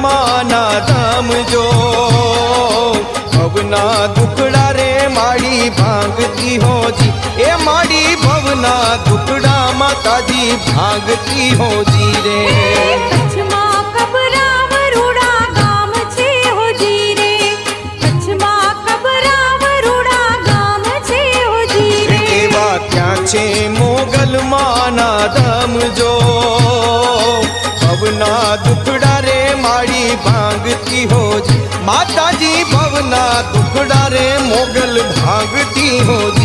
माना धाम जो भवना दुखड़ा रे माड़ी भांगती हो जी ए माड़ी भवना दुखड़ा माता जी भांगती हो जी रे छे मोगल माना धाम जो भवना दुखड़ा रे माड़ी भांगती हो जी माता जी भवना दुखड़ा रे मोगल भांगती हो जी।